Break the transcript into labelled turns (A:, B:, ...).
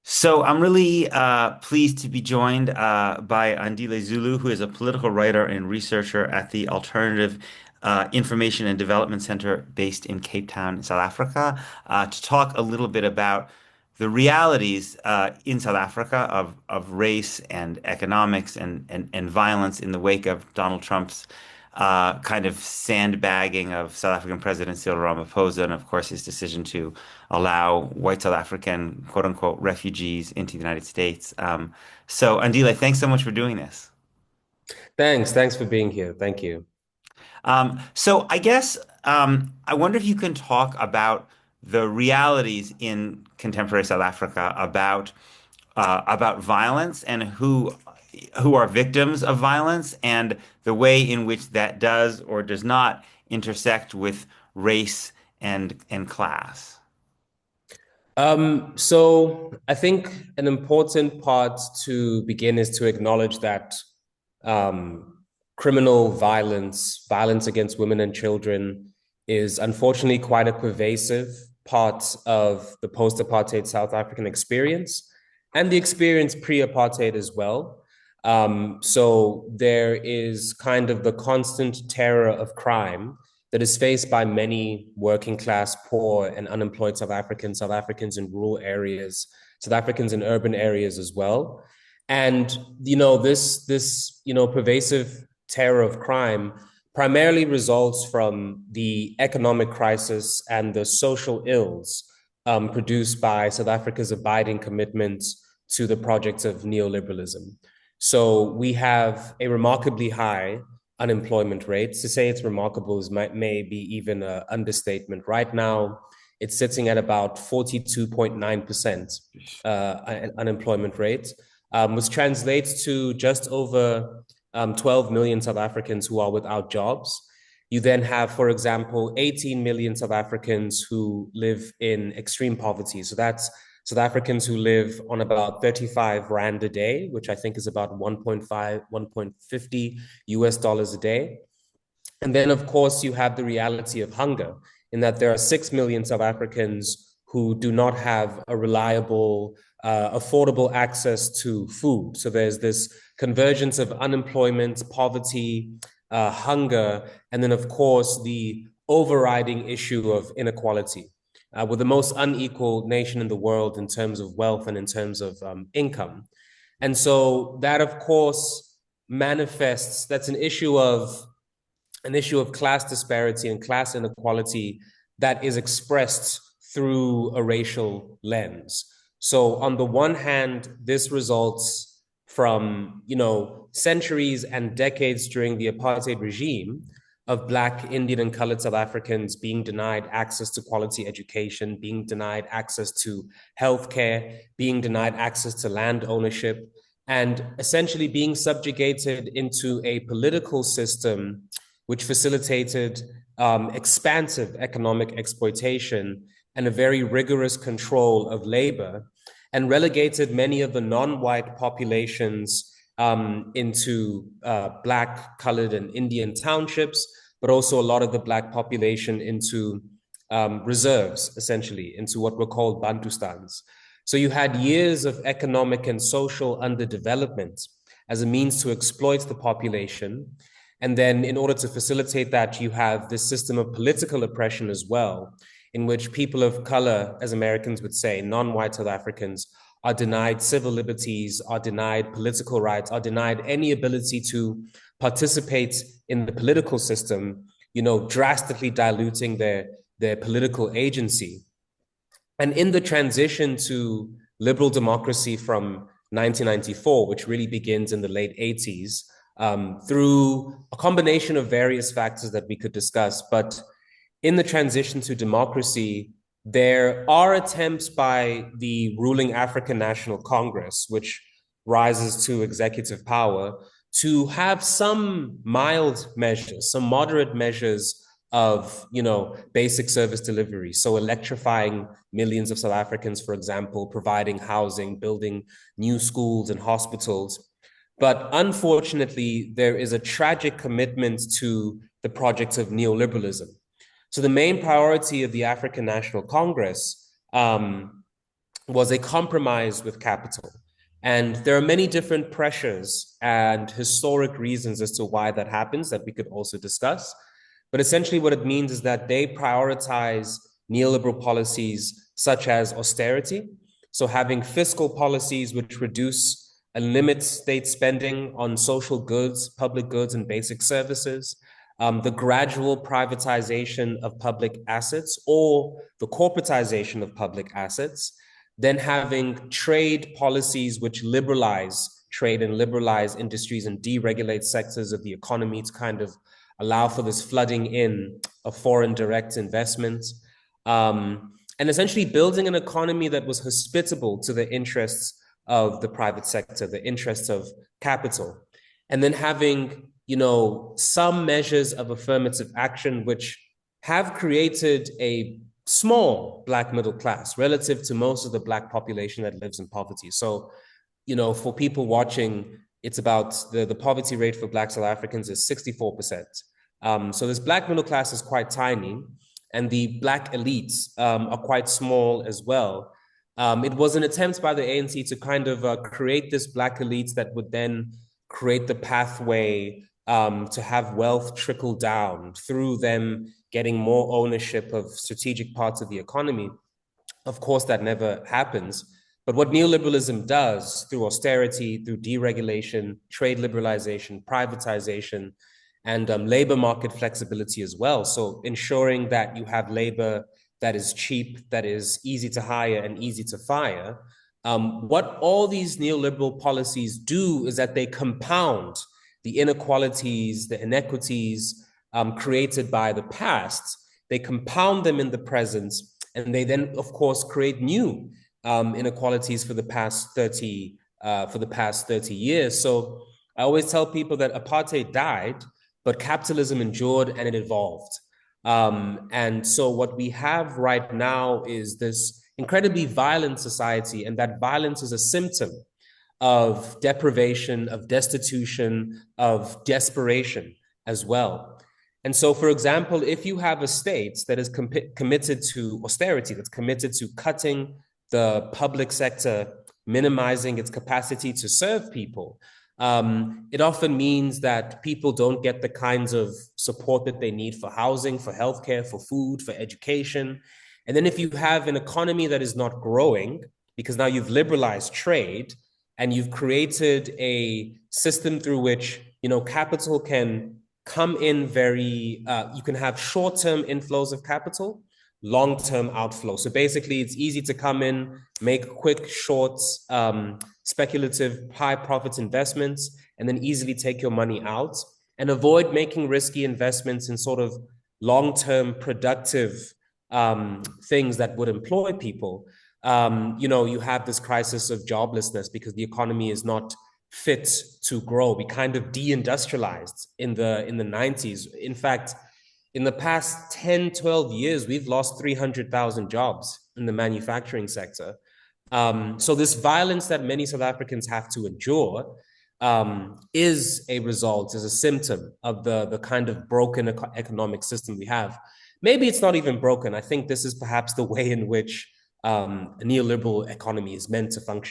A: So I'm really pleased to be joined by Andile Zulu, who is a political writer and researcher at the Alternative Information and Development Center based in Cape Town, South Africa, to talk a little bit about the realities in South Africa of race and economics and violence in the wake of Donald Trump's kind of sandbagging of South African President Cyril Ramaphosa, and of course his decision to allow white South African quote unquote refugees into the United States. So, Andile, thanks so much for doing this.
B: Thanks for being here. Thank you.
A: So I guess I wonder if you can talk about the realities in contemporary South Africa about violence and who are victims of violence and the way in which that does or does not intersect with race and class.
B: So I think an important part to begin is to acknowledge that criminal violence against women and children, is unfortunately quite a pervasive part of the post-apartheid South African experience and the experience pre-apartheid as well. So there is kind of the constant terror of crime that is faced by many working class, poor, and unemployed South Africans in rural areas, South Africans in urban areas as well. And this pervasive terror of crime primarily results from the economic crisis and the social ills produced by South Africa's abiding commitment to the project of neoliberalism. So we have a remarkably high unemployment rate. To say it's remarkable is may be even an understatement. Right now, it's sitting at about 42.9% unemployment rate, which translates to just over 12 million South Africans who are without jobs. You then have, for example, 18 million South Africans who live in extreme poverty. So that's South Africans who live on about 35 Rand a day, which I think is about 1.5, 1.50 US dollars a day. And then, of course, you have the reality of hunger, in that there are 6 million South Africans who do not have a reliable, affordable access to food. So there's this convergence of unemployment, poverty, hunger, and then, of course, the overriding issue of inequality. We're the most unequal nation in the world in terms of wealth and in terms of income. And so that, of course, manifests, that's an issue of class disparity and class inequality that is expressed through a racial lens. So on the one hand, this results from, centuries and decades during the apartheid regime of Black, Indian, and colored South Africans being denied access to quality education, being denied access to healthcare, being denied access to land ownership, and essentially being subjugated into a political system which facilitated expansive economic exploitation and a very rigorous control of labor, and relegated many of the non-white populations into Black, colored, and Indian townships, but also a lot of the Black population into reserves, essentially, into what were called Bantustans. So you had years of economic and social underdevelopment as a means to exploit the population. And then in order to facilitate that, you have this system of political oppression as well, in which people of color, as Americans would say, non-white South Africans, are denied civil liberties, are denied political rights, are denied any ability to participate in the political system, drastically diluting their political agency. And in the transition to liberal democracy from 1994, which really begins in the late 80s, through a combination of various factors that we could discuss. But in the transition to democracy, there are attempts by the ruling African National Congress, which rises to executive power, to have some mild measures, some moderate measures of, basic service delivery. So electrifying millions of South Africans, for example, providing housing, building new schools and hospitals. But unfortunately, there is a tragic commitment to the project of neoliberalism. So the main priority of the African National Congress was a compromise with capital. And there are many different pressures and historic reasons as to why that happens that we could also discuss. But essentially, what it means is that they prioritize neoliberal policies such as austerity. So, having fiscal policies which reduce and limit state spending on social goods, public goods, and basic services, the gradual privatization of public assets or the corporatization of public assets, then having trade policies which liberalize trade and liberalize industries and deregulate sectors of the economy to kind of allow for this flooding in of foreign direct investment, and essentially building an economy that was hospitable to the interests of the private sector, the interests of capital, and then having, some measures of affirmative action which have created a small Black middle class relative to most of the Black population that lives in poverty. So, for people watching, it's about the poverty rate for Black South Africans is 64%. So this Black middle class is quite tiny, and the Black elites are quite small as well. It was an attempt by the ANC to kind of create this Black elite that would then create the pathway to have wealth trickle down through them getting more ownership of strategic parts of the economy. Of course, that never happens. But what neoliberalism does through austerity, through deregulation, trade liberalization, privatization, and labor market flexibility as well. So ensuring that you have labor that is cheap, that is easy to hire and easy to fire. What all these neoliberal policies do is that they compound the inequalities, the inequities created by the past. They compound them in the present, and they then, of course, create new inequalities for the past 30 years. So I always tell people that apartheid died, but capitalism endured and it evolved. And so what we have right now is this incredibly violent society, and that violence is a symptom of deprivation, of destitution, of desperation as well. And so, for example, if you have a state that is committed to austerity, that's committed to cutting the public sector, minimizing its capacity to serve people, it often means that people don't get the kinds of support that they need for housing, for healthcare, for food, for education. And then if you have an economy that is not growing, because now you've liberalized trade and you've created a system through which, capital can come in you can have short-term inflows of capital, long-term outflow. So basically, it's easy to come in, make quick, short, speculative, high-profit investments, and then easily take your money out, and avoid making risky investments in sort of long-term productive things that would employ people. You have this crisis of joblessness because the economy is not fit to grow. We kind of deindustrialized in the 90s. In fact, in the past 10, 12 years, we've lost 300,000 jobs in the manufacturing sector. So this violence that many South Africans have to endure is a symptom of the kind of broken economic system we have. Maybe it's not even broken. I think this is perhaps the way in which a neoliberal economy is meant to function.